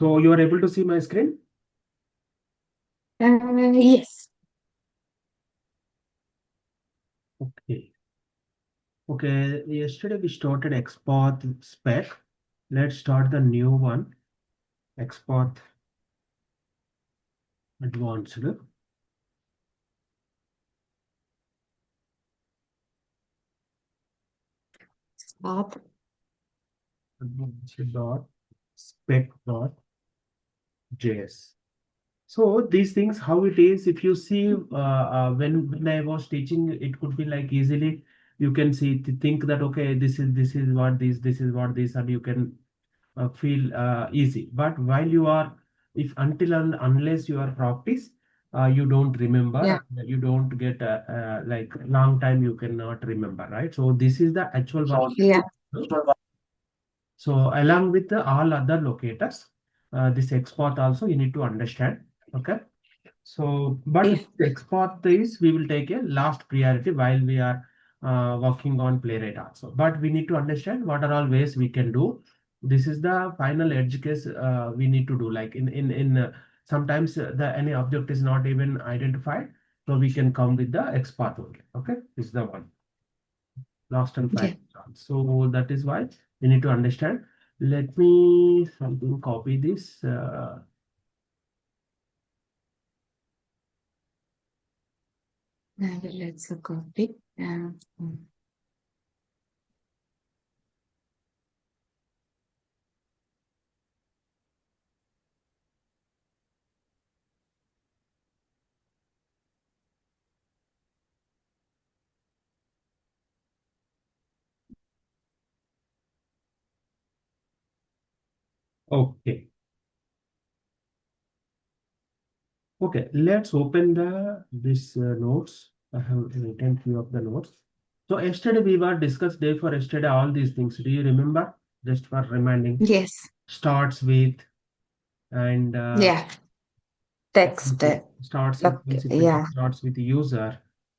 So you are able to see my screen? Yes. Okay. Okay. Yesterday we started export spec. Let's start the new one. Export advanced. Stop. Advanced dot spec dot js. So these things, how it is, if you see, when I was teaching, it could be like easily you can see think that okay, this is what this is what this, and you can feel easy. But while you are, if until and unless you are practice, you don't Yeah. remember, you don't get like long time you cannot remember, right? So this is the actual So version. yeah. So along with the all other locators, this export also you need to understand. Okay. So, but Yeah. export this we will take a last priority while we are working on Playwright also. But we need to understand what are all ways we can do. This is the final edge case we need to do. Like in sometimes the any object is not even identified, so we can come with the export only. Okay, this is the one last and Yeah. final. So that is why we need to understand. Let me something copy this. Let's copy. Okay. Okay, let's open the this notes. I have written few of the notes. So yesterday we were discussed day for yesterday all these things. Do you remember? Just for reminding. Yes. Starts with and Yeah. Text. starts in Okay. principle. It Yeah. starts with user.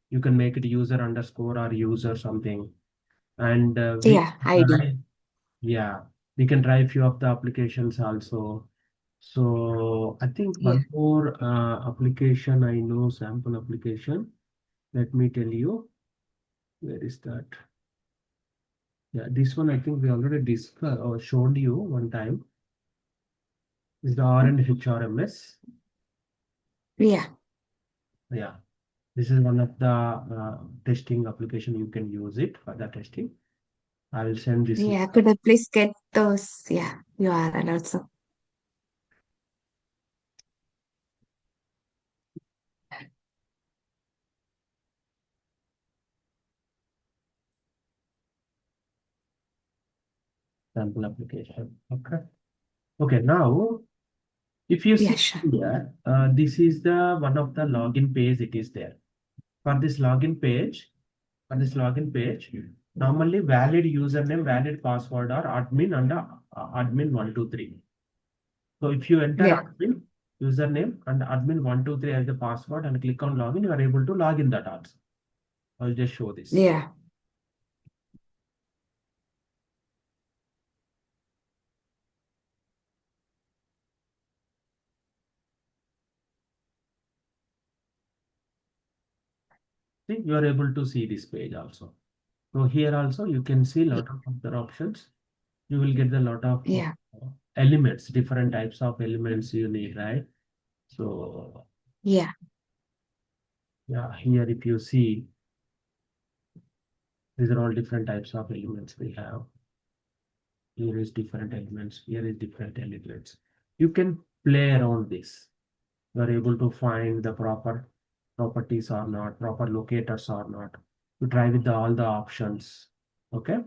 You can make it user underscore or user something. And we Yeah. I do. yeah, we can try few of the applications also. So I think Yeah. one more application I know, sample application. Let me tell you, where is that? Yeah, this one I think we already discussed or showed you one time. Is the R and HRMS. Yeah. Yeah, this is one of the testing application. You can use it for the testing. I will send this Yeah. Could I please get those? Yeah. URL also. sample application. Okay. Okay. Now, if you Yeah. see Sure. here, this is the one of the login page. It is there. For this login page, normally valid username, valid password are admin and admin 123. So if you enter Yeah. admin username and admin 123 as the password and click on login, you are able to log in that also. I'll just show this. Yeah. See, you are able to see this page also. So here also you can see lot of other options. You will get a lot of Yeah. elements, different types of elements you need, right? So Yeah. yeah, here if you see, these are all different types of elements we have. Here is different elements. Here is different elements. You can play around this. You are able to find the proper properties or not, proper locators or not. You try with all the options. Okay.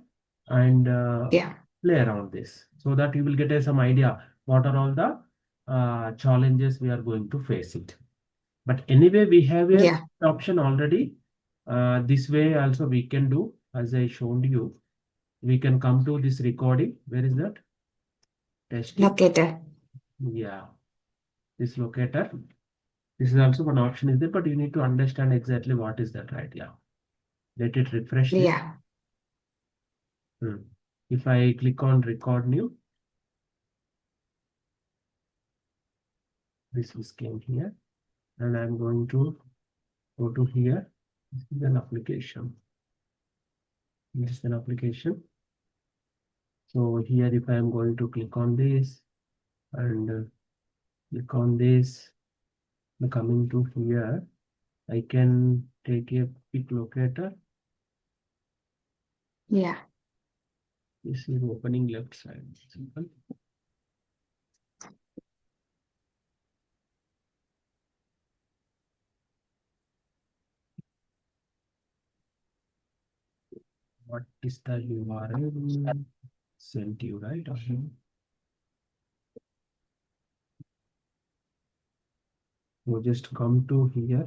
And Yeah. play around this so that you will get some idea what are all the challenges we are going to face it. But anyway, we have a Yeah. option already. This way also we can do as I showed you. We can come to this recording. Where is that? Testing. Locator. Yeah, this locator. This is also one option is there, but you need to understand exactly what is that, right? Yeah. Let it refresh this. Yeah. Hmm. If I click on record new, This is came here, and I'm going to go to here. This is an application. This is an application. So here, if I am going to click on this and click on this, coming to here, I can take a pick locator. Yeah. This is opening left side. Simple. What is the URL? Sent you, right? Okay. So just come to here.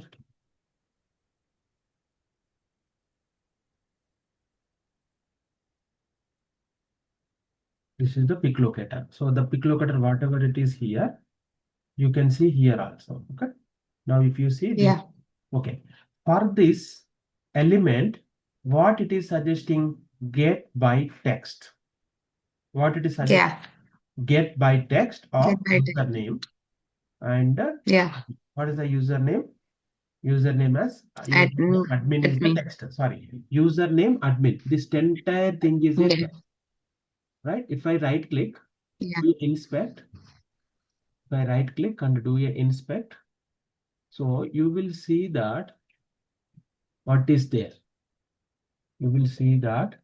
This is the pick locator. So the pick locator, whatever it is here, you can see here also. Okay. Now, if you see this, Yeah. okay. For this element, what it is suggesting, get by text. What it is suggesting, Yeah. get by text Get of right. username. And Yeah. what is the username? Username as Admin. admin is the Admin. text. Sorry, username admin. This entire thing is a Yeah. text, right? If I right click, Yeah. do inspect. If I right click and do a inspect, so you will see that what is there. You will see that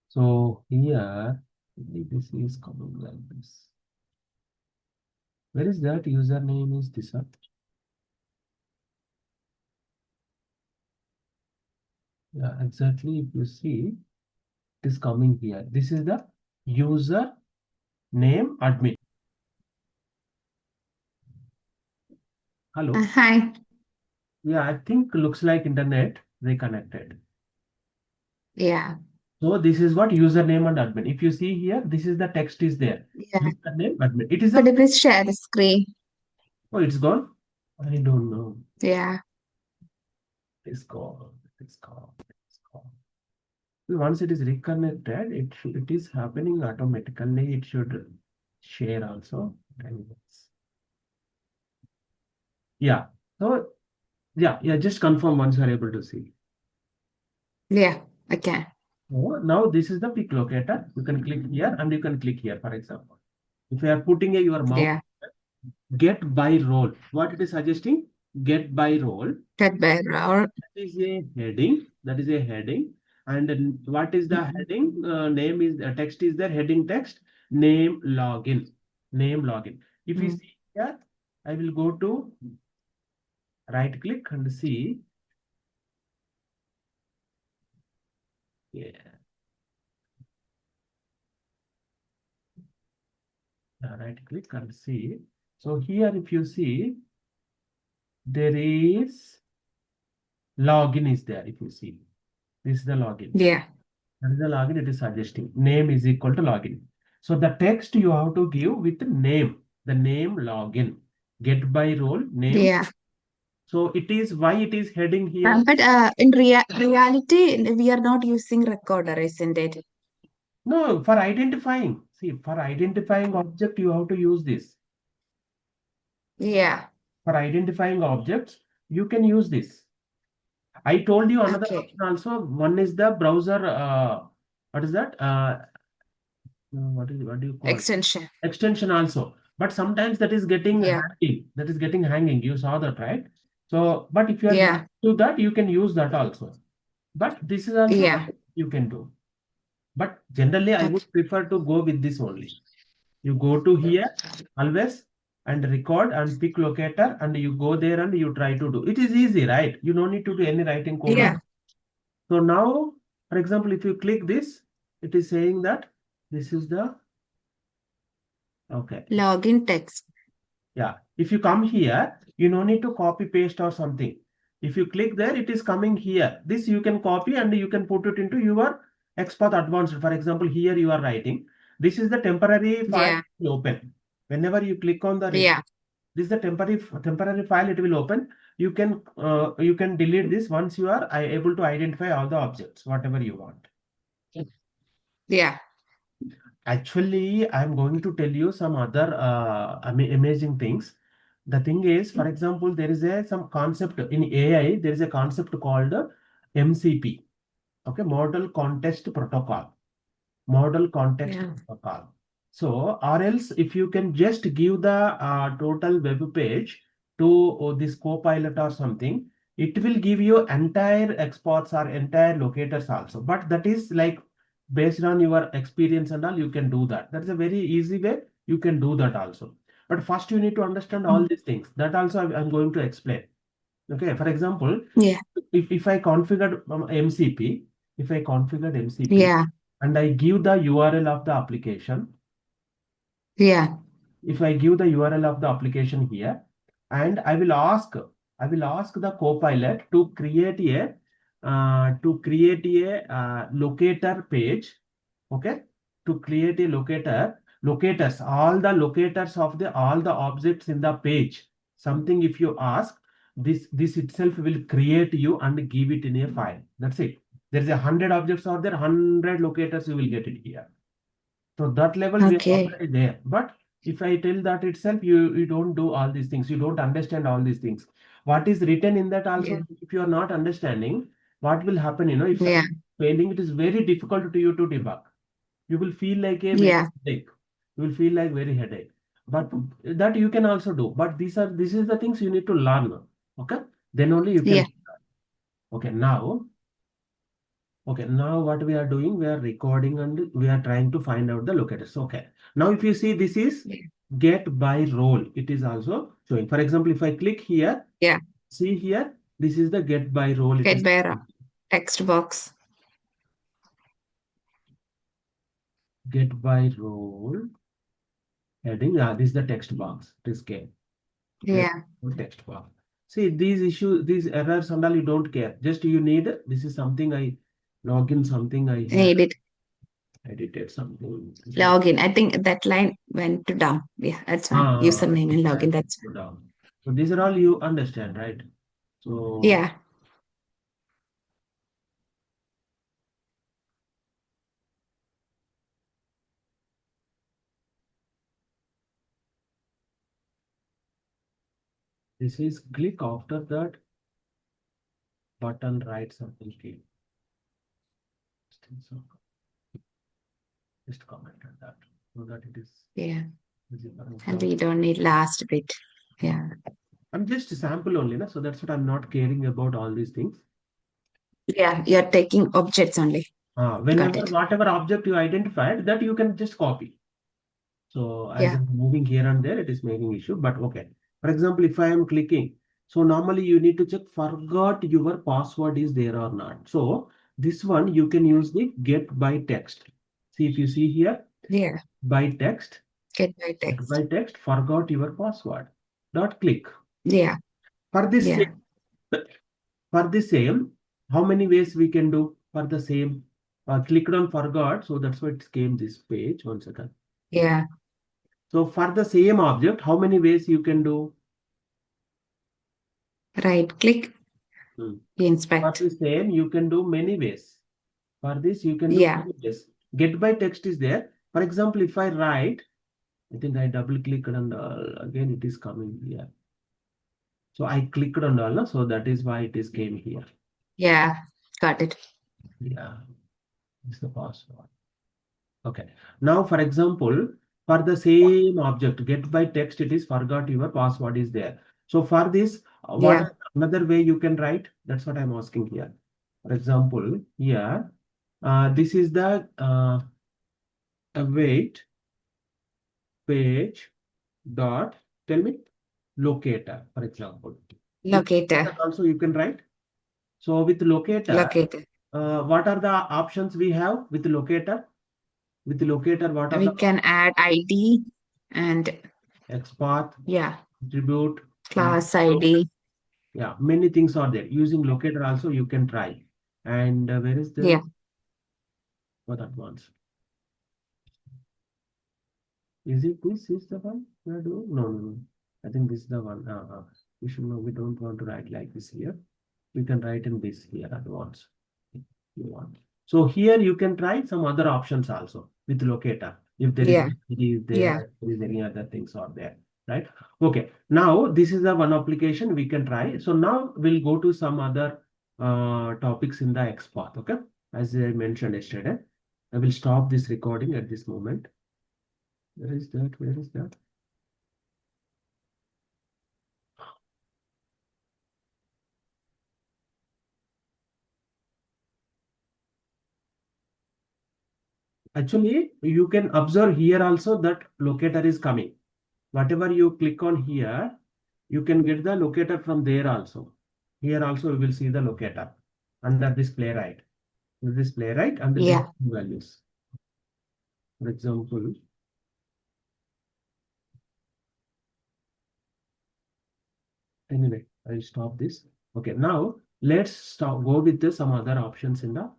so here this is coming like this. Where is that username? Is this up? Yeah, exactly. If you see, it is coming here. This is the user name admin. Hello. Hi. Yeah, I think looks like internet reconnected. Yeah. So this is what username and admin. If you see here, this is the text is there. Yeah. Username, admin. It is Could a, you please share the screen? oh, it's gone. I don't know. Yeah. It's gone. It's gone. It's gone. Once it is reconnected, it is happening automatically. It should share also. Yeah. So yeah. Just confirm once you are able to see. Yeah. I can. So now this is the pick locator. You can click here and you can click here, for example. If you are putting your mouse, Yeah. get by role. What it is suggesting? Get by role. Get better. Or That is a heading. That is a heading. And then what is the heading? Name is text is there. Heading text. Name login. Name login. If you mm, see here, I will go to right click and see. Yeah. Right click and see. So here, if you see, there is login is there. If you see, this is the login. yeah. That is the login. It is suggesting name is equal to login. So the text you have to give with name. The name login. Get by role name. Yeah. So it is why it is heading here. But in reality, we are not using recorder, isn't it? No, for identifying. See, for identifying object, you have to use this. Yeah. For identifying objects, you can use this. I told you another Okay. option also. One is the browser. What is that? What do you call Extension. extension also? But sometimes that is getting Yeah. hanging. That is getting hanging. You saw that, right? So, but if you are Yeah. to that, you can use that also. But this is also Yeah. you can do. But generally, I Okay. would prefer to go with this only. You go to here always and record and pick locator and you go there and you try to do. It is easy, right? You don't need to do any writing code. Yeah. So now, for example, if you click this, it is saying that this is the, okay. Login text. Yeah. If you come here, you no need to copy paste or something. If you click there, it is coming here. This you can copy and you can put it into your XPath advanced. For example, here you are writing. This is the temporary file Yeah. you open. Whenever you click on the Yeah. This is the temporary file. It will open. You can delete this once you are able to identify all the objects, whatever you want. Yeah. Actually, I'm going to tell you some other amazing things. The thing is, for example, there is some concept in AI. There is a concept called MCP. Okay, Model Context Protocol. Model Context Yeah. Protocol. So, or else if you can just give the total web page to this Copilot or something, it will give you entire exports or entire locators also. But that is like based on your experience and all, you can do that. That's a very easy way. You can do that also. But first you need to understand all these things. That also I'm going to explain. Okay, for example, Yeah. if I configured MCP, if I configured MCP Yeah. and I give the URL of the application, Yeah. if I give the URL of the application here, and I will ask the Copilot to create a locator page, okay, to create a locators, all the locators of the all the objects in the page. Something if you ask, this itself will create you and give it in a file. That's it. There is 100 objects out there, 100 locators you will get it here. So that level we are Okay. already there. But if I tell that itself, you don't do all these things. You don't understand all these things. What is written in that Yeah. also, if you are not understanding, what will happen, if Yeah. something is failing, it is very difficult to you to debug. You will feel like a very Yeah. headache. You will feel like very headache. But that you can also do. But this is the things you need to learn. Okay. Then only you can. Yeah. Okay. Now what we are doing, we are recording and we are trying to find out the locators. Okay. Now if you see, this is Yeah. get by role. It is also showing. For example, if I click here, Yeah. see here, this is the get by role. It Get is better. Text box. get by role heading. This is the text box. It is get Yeah. text box. See these issues, these errors and all, you don't care. Just you need, this is something I log in, something I have Need it. edited something. Login. I think that line went down. Yeah, that's fine. Username and login. Exactly. That's Go down. So these are all you understand, right? So yeah. this is click after that button write something key. So just comment on that so that it is Yeah. visible. And we don't need last bit. Yeah. I'm just a sample only, na? So that's what I'm not caring about all these things. Yeah. You're taking objects only. Got Whenever it. whatever object you identified, that you can just copy. So as Yeah. I'm moving here and there, it is making issue, but okay. For example, if I am clicking, so normally you need to check forgot your password is there or not. So this one you can use the get by text. See if you see here, Yeah. by text, Get by get by text. text, forgot your password. Dot click. Yeah. For this Yeah. same, for the same, how many ways we can do for the same? Clicked on forgot, so that's why it came this page. One second. Yeah. So for the same object, how many ways you can do? Right click. Hmm. For Inspect. the same, you can do many ways. For this, you can do Yeah. many ways. Get by text is there. For example, if I write, I think I double clicked and again it is coming here. So I clicked on all, no? So that is why it is came here. Yeah. Got it. Yeah, this is the password. Okay. Now, for example, for the same object, get by text, it is forgot your password is there. So for this, what Yeah. are another way you can write? That's what I'm asking here. For example, here, this is the await page dot, tell me, locator, for example. With Locator. locator also you can write. So with locator, Locator. what are the options we have with locator? With locator, what are We the can add ID and XPath, yeah, attribute, class ID. yeah, many things are there. Using locator also you can try. And where is Yeah. the for that ones? Is it this is the one we are doing? No, no, no. I think this is the one. We should know, we don't want to write like this here. We can write in this here at once. You want. So here you can try some other options also with locator. If there is Yeah. is Yeah. there, there is any other things are there, right? Okay. Now this is the one application we can try. So now we'll go to some other topics in the XPath. Okay. As I mentioned yesterday, I will stop this recording at this moment. Where is that? Where is that? Actually, you can observe here also that locator is coming. Whatever you click on here, you can get the locator from there also. Here also you will see the locator under this playwright. This playwright and this Yeah. values. For example, anyway, I'll stop this. Okay, now let's stop, go with some other options in the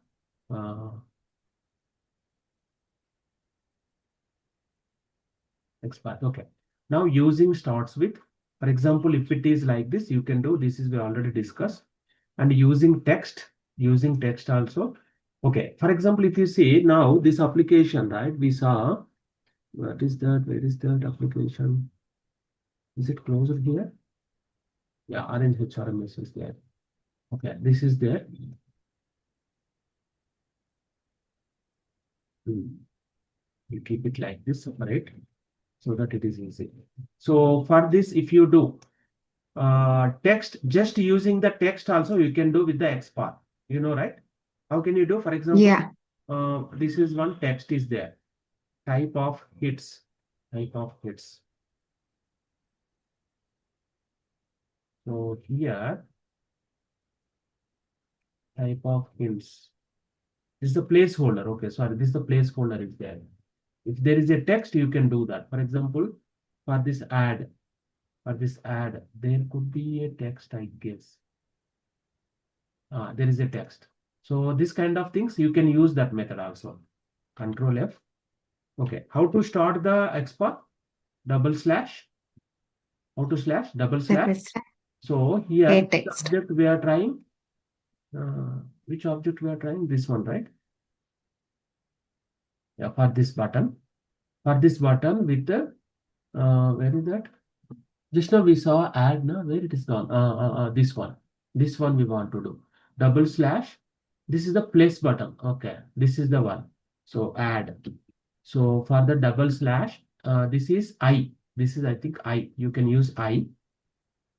uh, XPath. Okay, now using starts with, for example, if it is like this, you can do this is we already discussed, and using text also. Okay, for example, if you see now this application, right? We saw what is that? Where is that application? Is it closer here? Yeah, orange HRMS is there. Okay, this is there. You keep it like this, separate, so that it is easy. So for this, if you do text, just using the text also you can do with the XPath. You know, right? How can you do? For example, Yeah. this is one text is there. Type of hits. Type of hits. So here, type of hints. This is the placeholder. Okay, sorry, this is the placeholder is there. If there is a text, you can do that. For example, for this ad, there could be a text, I guess. There is a text. So this kind of things, you can use that method also. Control F. Okay, how to start the XPath? Double slash. How to slash? Double That slash. was So here, a the text. object we are trying. Which object we are trying? This one, right? Yeah, for this button. For this button with the where is that? Just now we saw add, no? Where it is gone? This one. This one we want to do. Double slash. This is the place button. Okay, this is the one. So add. So for the double slash, this is I. This is I think I. You can use I.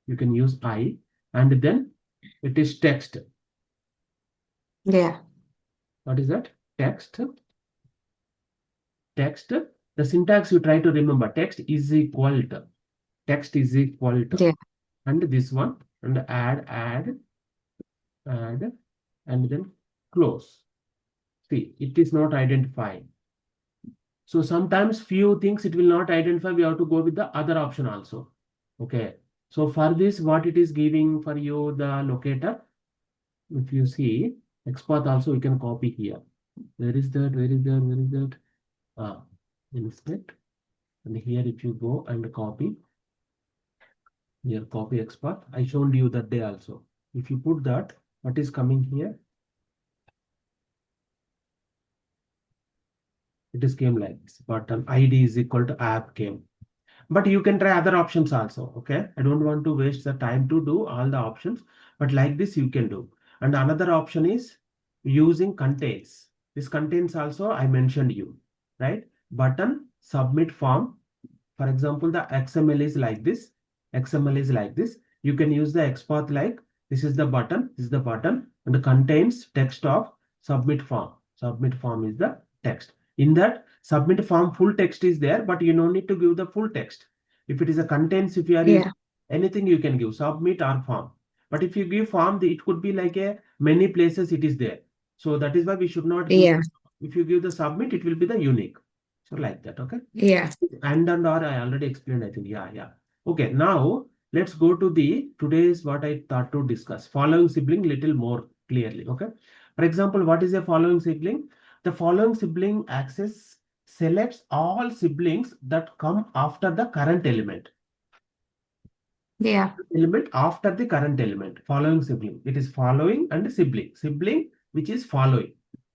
You can use I, and then it is text. Yeah. What is that? Text. Text. The syntax you try to remember. Text is equal to, Yeah. and this one, and add, and then close. See, it is not identifying. So sometimes few things it will not identify. We have to go with the other option also. Okay. So for this, what it is giving for you the locator. If you see XPath also, you can copy here. Where is that? Where is that? Where is that? Inspect. And here, if you go and copy, here copy XPath. I showed you that day also. If you put that, what is coming here? It is came like this. Button ID is equal to app came. But you can try other options also. Okay. I don't want to waste the time to do all the options, but like this you can do. And another option is using contains. This contains also I mentioned you, right? Button submit form. For example, the XML is like this. XML is like this. You can use the XPath like this is the button, this is the button, and contains text of submit form. Submit form is the text. In that submit form, full text is there, but you don't need to give the full text. If it is a contains, if you are using Yeah. anything, you can give submit or form. But if you give form, it could be like a many places it is there. So that is why we should not give. Yeah. If you give the submit, it will be the unique. So like that, okay? Yeah. And or I already explained, I think. Yeah. Okay, now let's go to the today's what I thought to discuss. Following sibling little more clearly. Okay. For example, what is a following sibling? The following sibling access selects all siblings that come after the current element. Yeah. Element after the current element, following sibling. It is following and sibling. Sibling which is following.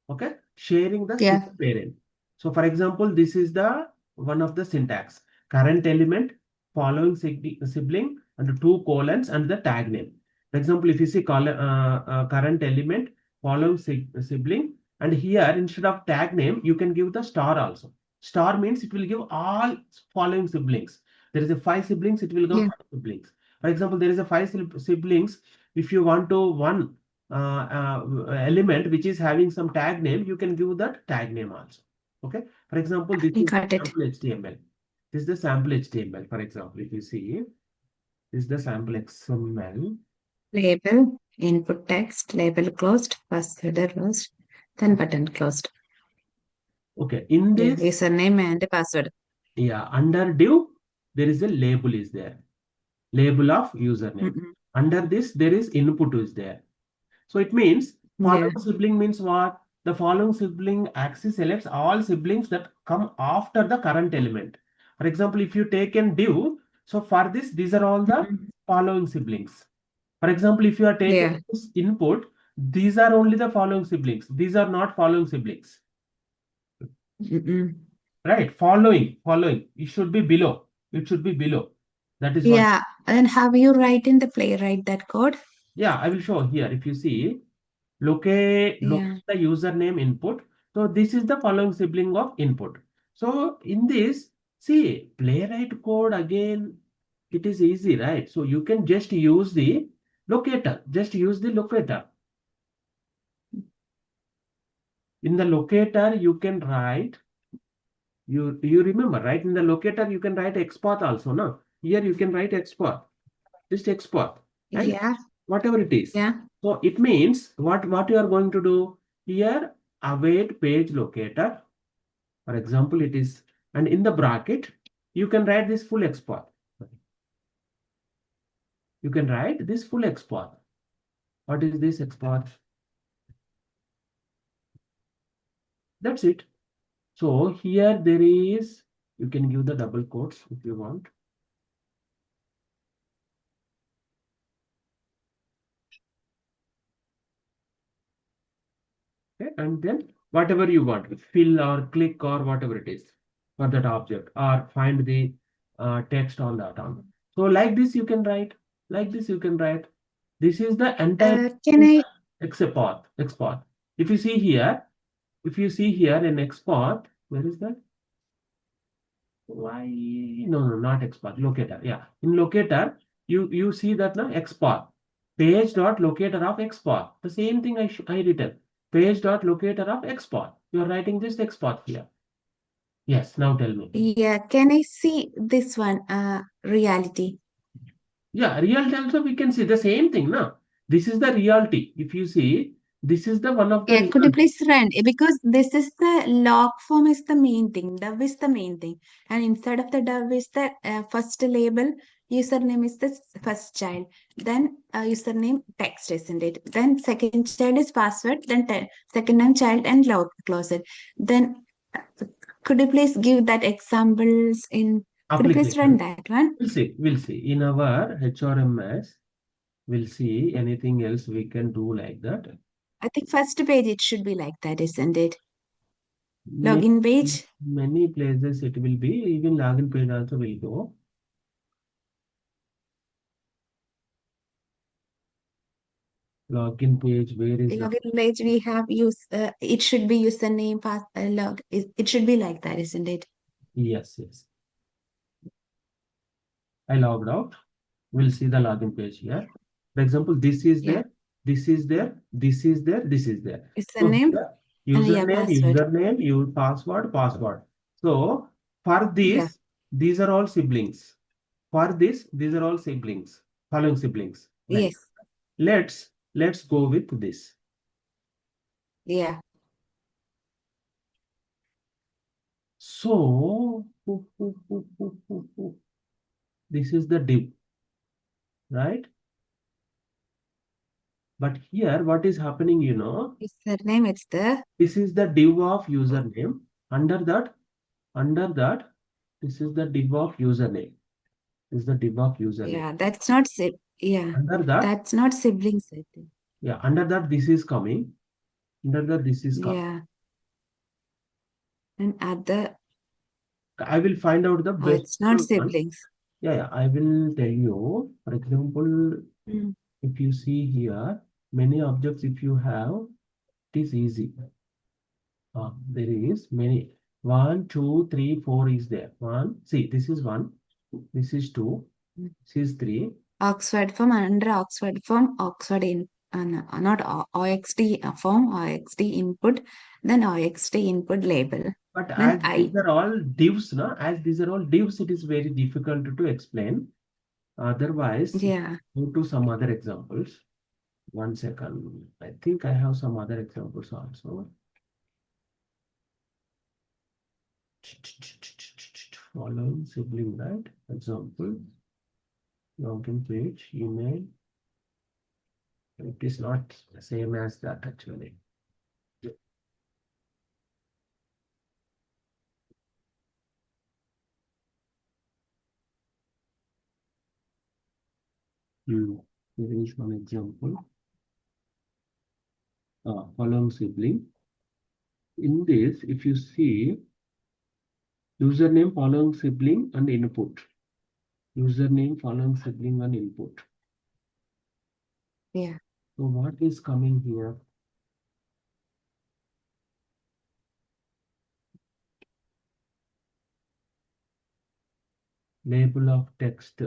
Okay, sharing the same Yeah. parent. So, for example, this is the one of the syntax: current element, following sibling, and two colons and the tag name. For example, if you see current element, following sibling, and here instead of tag name, you can give the star also. Star means it will give all following siblings. There is a five siblings, it will give Yeah. five siblings. For example, there is a five siblings. If you want to one element which is having some tag name, you can give that tag name also. Okay. For example, this I is got it. sample HTML. This is the sample HTML. For example, if you see, this is the sample XML. Label, input text, label closed, password closed, then button closed. Okay. In Yeah, this, username and password. yeah, under div, there is a label is there. Label of username. Mm-mm. Under this, there is input is there. So it means Yeah. following sibling means what? The following sibling axis selects all siblings that come after the current element. For example, if you take in div, so for this, these are all the Mm-mm. following siblings. For example, if you are taking Yeah. this input, these are only the following siblings. These are not following siblings. Mm-mm. Right? Following. It should be below. It should be below. That is what. Yeah. And have you write in the Playwright that code? Yeah, I will show here. If you see, locate Yeah. the username input. So this is the following sibling of input. So in this, see, playwright code again, it is easy, right? So you can just use the locator. Just use the locator. In the locator, you can write, you remember, right? In the locator, you can write export also, no? Here you can write export. Just export. And Yeah. whatever it is. Yeah. So it means what you are going to do here, await page locator. For example, it is, and in the bracket, you can write this full export. You can write this full export. What is this export? That's it. So here there is, you can give the double quotes if you want. Okay, and then whatever you want, fill or click or whatever it is for that object, or find the text on that one. So like this you can write, like this you can write. This is the entire Can I? export. If you see here, if you see here in export, where is that? Why? No, no, not export. Locator. Yeah, in locator, you see that now export. Page dot locator of export. The same thing I written. Page dot locator of export. You are writing this export here. Yes. Now tell me. Yeah. Can I see this one? Reality. Yeah, reality also we can see the same thing now. This is the reality. If you see, this is the one of the Yeah, could you reality. please run? Because this is the log form is the main thing. Dove is the main thing. And inside of the dove is the first label. Username is the first child. Then username text, isn't it? Then second child is password. Then second name child and log close it. Then could you please give that examples in? Could you please run Application. that one? We'll see. We'll see. In our HRMS, we'll see anything else we can do like that. I think first page it should be like that, isn't it? Many, Login page. many places it will be, even login page also will go. Login page, where is log? Login page we have use it should be username pass log it should be like that, isn't it? Yes, yes. I logged out. We'll see the login page here. For example, this is Yeah, there, this is there, this is there, this is there. So username here, and yeah, password. password. So for Yeah. this, these are all siblings. For this, these are all siblings, following siblings. Right. Yes. Let's go with this. Yeah. So this is the div, right? But here, what is happening, Username it's the this is the div of username. Under that, this is the div of username. Is the div of username. Yeah, that's not yeah, Under that, that's not siblings, I think. yeah, under that this is coming. Under that this is coming. Yeah, and other, I will find out the oh, best it's not one. siblings. Yeah, yeah, I will tell you. For example, Mm. if you see here, many objects, if you have, it is easy. There is many. One, two, three, four is there. One, see, this is one. This is two. This is three. Oxford form, under Oxford form, Oxford in no, not OXD form, OXD input, then OXD input label, But then as these I. are all divs, no? As these are all divs, it is very difficult to explain. Otherwise, Yeah, go to some other examples. One second. I think I have some other examples also. Following sibling, right? Example, login page, email. It is not same as that actually. Hmm. Here is one example. Following sibling. In this, if you see username, following sibling, and input. Username, following sibling, and input. yeah, So what is coming here? Label of text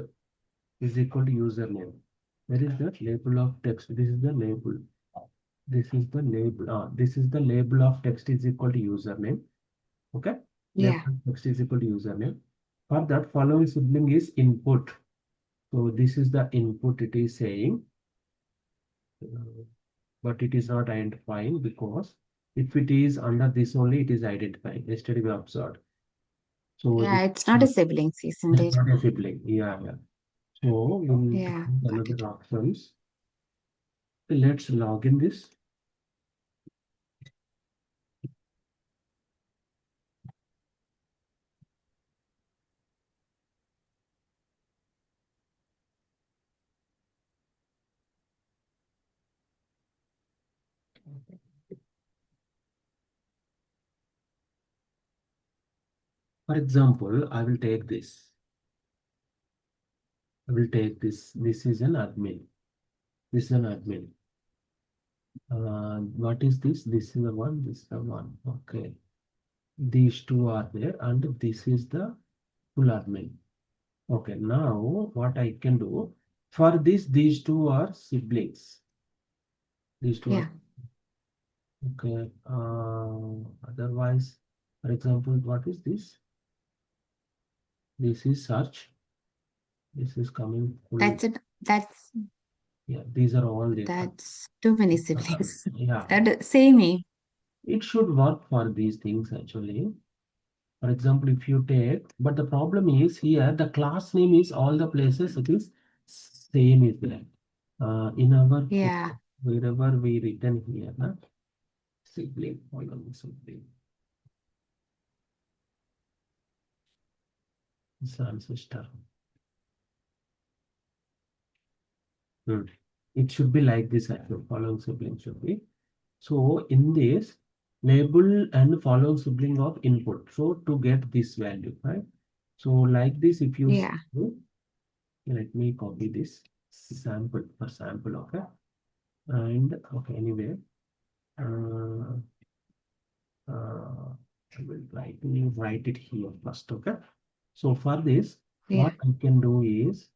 is equal to username. Where is the label of text? This is the label. This is the label. This is the label of text is equal to username. Okay. Label yeah, of text is equal to username. For that, following sibling is input. So this is the input it is saying, but it is not identifying because if it is under this only, it is identifying. Yesterday we observed. So yeah, it it's not a siblings, isn't is it? not a sibling. Yeah, yeah. So we'll Yeah, find got it. another options. Let's log in this. For example, I will take this. I will take this. This is an admin. This is an admin. What is this? This is the one. This is the one. Okay. These two are there, and this is the full admin. Okay. Now, what I can do for this, these two are siblings. These two are Yeah, okay. Otherwise, for example, what is this? This is search. This is coming full. that's it. Yeah, these are all there. That's too many siblings. Yeah, That same me. it should work for these things actually. For example, if you take, but the problem is here, the class name is all the places it is same is there. In our Yeah, wherever we written here, sibling, hold on, sibling, son, sister. Hmm. It should be like this actually. Following sibling should be. So in this label and following sibling of input. So to get this value, right? So like this, if you see, yeah, let me copy this sample for sample, okay? And okay, anyway, uh, I will try to write it here first, okay? So for this, yeah, what I can do is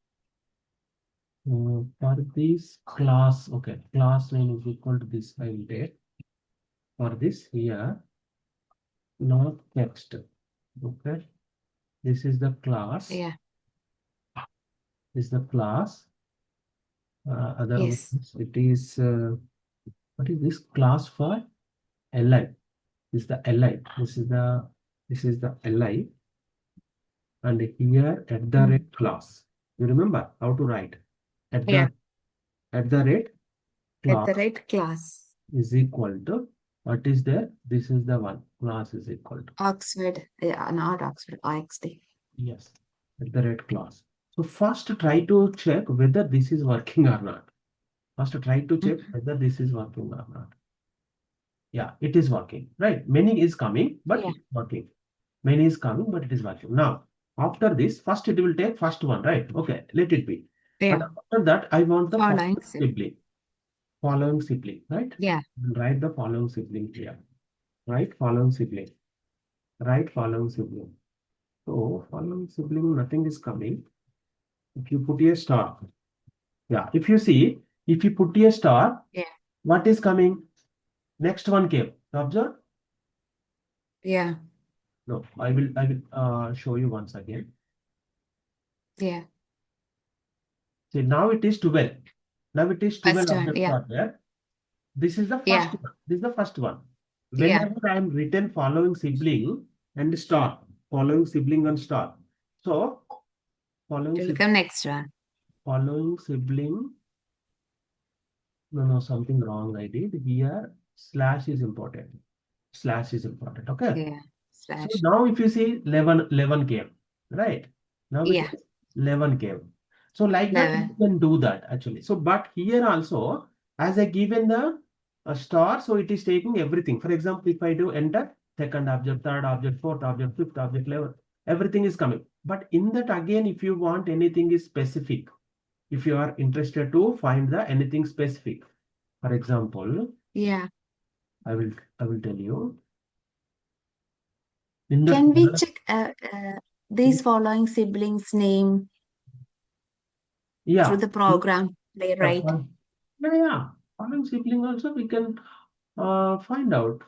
for this class, okay, class name is equal to this I will take for this here, not text, okay? This is the class, yeah. this is the class. Yes, Otherwise, it is what is this class for li? This is the li. This is the li, and here at the mm. rate class. You remember how to write at Yeah. the rate At the class right class. is equal to what is there? This is the one class is equal to Oxford, yeah, not Oxford, OXD. yes at the rate class. So first try to check whether this is working or not. First try to check Mhm. whether this is working or not. Yeah, it is working, right? Many is coming, but Yeah. it's working. Many is coming, but it is working. Now, after this, first it will take first one, right? Okay, let it be. And Yeah. after that, I want the Following following sibling. sibling. Following sibling, right? Yeah. Write the following sibling here. Right? Following sibling. Right? Following sibling. So, following sibling, nothing is coming. If you put a star. Yeah, if you see, if you put a star, Yeah. what is coming? Next one came. Observe? Yeah. No, I will show you once again. Yeah. See, now it is 12. Now it is 12 First one. objects Yeah. are there. This is the first Yeah. one. This is the first one. Yeah. Whenever I am written following sibling and star, following sibling and star. So, following It will sibling, come next one. following sibling. No, no, something wrong I did. Here, slash is important. Slash is important. Okay. Yeah. So Slash. now if you see 11 came, right? Now it Yeah. is 11 came. So like that, you 11. can do that actually. So, but here also, as I given the star, so it is taking everything. For example, if I do enter, second object, third object, fourth object, fifth object, 11, everything is coming. But in that again, if you want anything is specific, if you are interested to find the anything specific, for example, Yeah. I will I will tell you in that Can we folder, check these following siblings' name through yeah. the program Yeah, Playwright? yeah, yeah. Following sibling also we can find out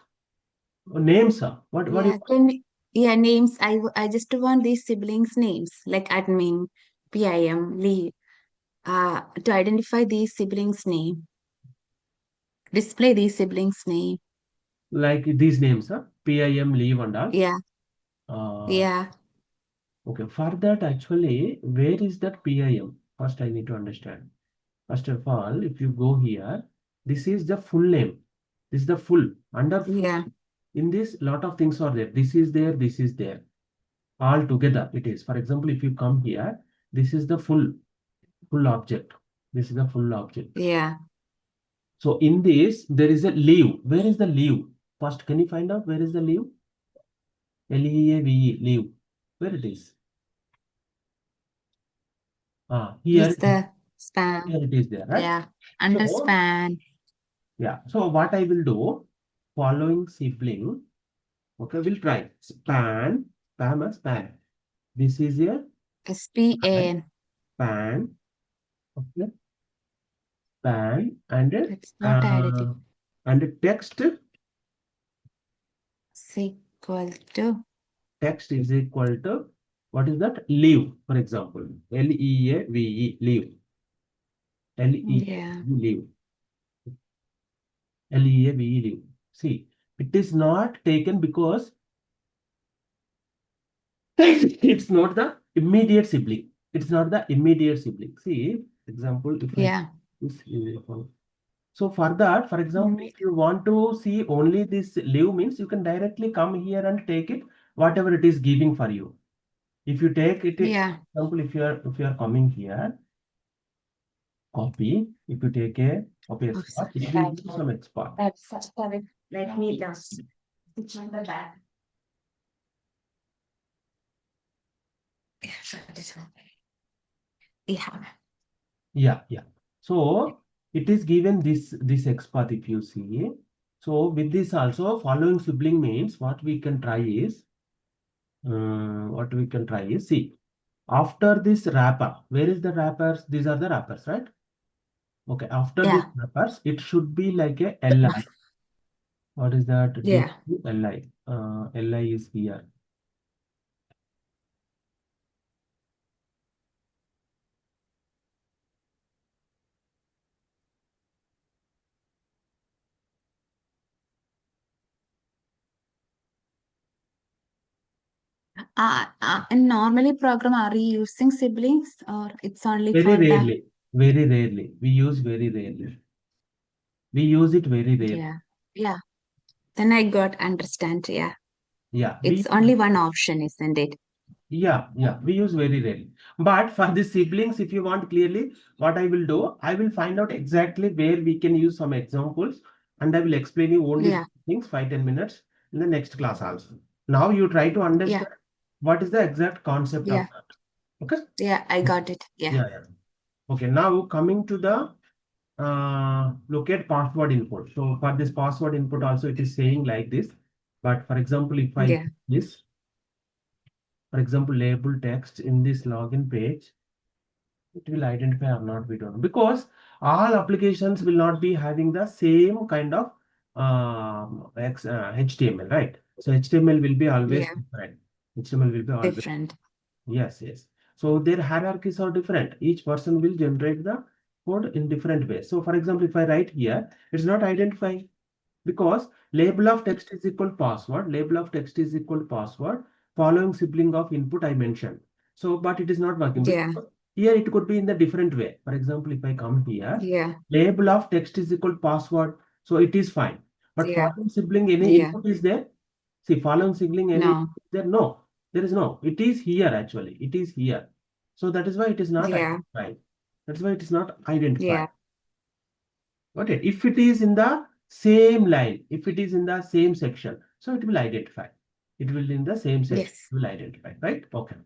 names. What do you Yeah. Can we? Yeah. Names. I just want these siblings' names like admin, PIM, lead. To identify these siblings' name. Display these siblings' name. like these names? PIM leave and all. Yeah. Uh, Yeah. okay. For that, actually, where is that PIM? First, I need to understand. First of all, if you go here, this is the full name. This is the full. Under full, Yeah. in this, lot of things are there. This is there. This is there. All together, it is. For example, if you come here, this is the full object. This is the full object. Yeah. So in this, there is a leave. Where is the leave? First, can you find out where is the leave? Leave, leave. Where it is? Is Here, the span. here it is there, right? Yeah. Under So, span. yeah. So what I will do, following sibling, okay, we'll try. Span. This is a span, SPAN. span, okay, span, It's not additive. uh, and Is equal to. text is equal to, what is that? Leave, for example. Leave, leave. Leave, Yeah. leave. Leave, leave. See, it is not taken because it's not the immediate sibling. It's not the immediate sibling. See, example, if I Yeah. this is so for that, for example, Mm. if you want to see only this leave means you can directly come here and take it, whatever it is giving for you. If you take it, Yeah. example, if you are coming here, copy. If you take a copy Oh, export, sorry. it will give you some export. That's sorry. Let me just switch on the back. Yeah. Sorry, this one. Yeah. Yeah, yeah. So it is given this export if you see. So with this also following sibling means what we can try is see after this wrapper. Where is the wrappers? These are the wrappers, right? Okay. After this Yeah. wrappers, it should be like a li. What is that? Yeah. Li. Li is here. And normally program are you using siblings or it's only Very for the rarely. Very rarely. We use very rarely. We use it very rarely. yeah. Yeah. Then I got understand. Yeah. Yeah. It's only one option, isn't it? Yeah, we use very rarely. But for the siblings, if you want clearly, what I will do, I will find out exactly where we can use some examples, and I will explain you only Yeah, these things 5-10 minutes in the next class also. Now you try to yeah, understand what is the exact concept of yeah, that. Okay? yeah. I got it. Yeah, Yeah. Okay, now coming to the locate password input. So for this password input also it is saying like this. But for example, if I yeah, use this, for example, label text in this login page, it will identify or not, we don't know. Because all applications will not be having the same kind of HTML, right? So HTML will be always yeah. different. HTML will be always. Different. Yes. So their hierarchies are different. Each person will generate the code in different ways. So for example, if I write here, it's not identifying because label of text is equal password, label of text is equal password, following sibling of input I mentioned. So, but it is not working Yeah, because here it could be in the different way. For example, if I come here, yeah, label of text is equal password, so it is fine. But yeah, following sibling, any yeah. input is there? See, following sibling, any No, input is there? No, there is no. It is here actually. It is here. So that is why it is not yeah, identified. That's why it is not identified. yeah. Got it? If it is in the same line, if it is in the same section, so it will identify. It will in the same section, Yes. it will identify, right? Okay.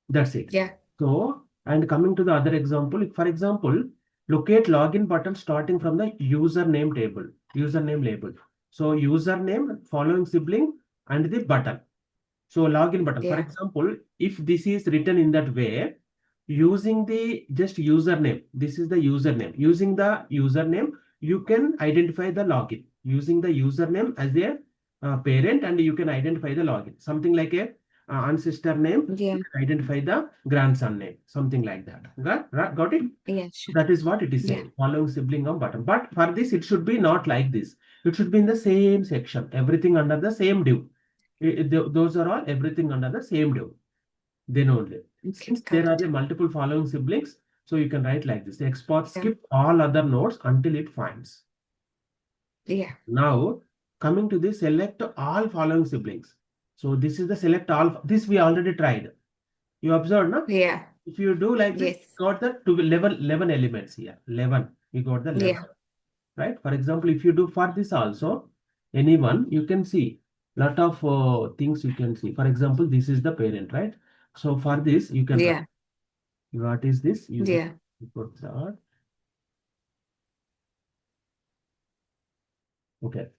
That's it. Yeah, So, and coming to the other example, for example, locate login button starting from the username table, username label. So username, following sibling, and the button. So login button. For yeah, example, if this is written in that way, using the just username, this is the username. Using the username, you can identify the login. Using the username as a parent, and you can identify the login. Something like a ancestor name, yeah, you can identify the grandson name. Something like that. Got it? yeah, sure. That is what it is Yeah, saying. Following sibling of button. But for this, it should be not like this. It should be in the same section. Everything under the same div. Those are all everything under the same div. Then only. okay, Since got there are it. the multiple following siblings, so you can write like this. Export Yeah, skip all other nodes until it finds. yeah, Now, coming to this, select all following siblings. So this is the select all. This we already tried. You observed, no? yeah, If you do like this, yes, got the 11 elements here. 11. We got the 11. yeah, Right? For example, if you do for this also, anyone, you can see lot of things you can see. For example, this is the parent, right? So for this, you can write, yeah, what is this? User yeah, input chart. Okay.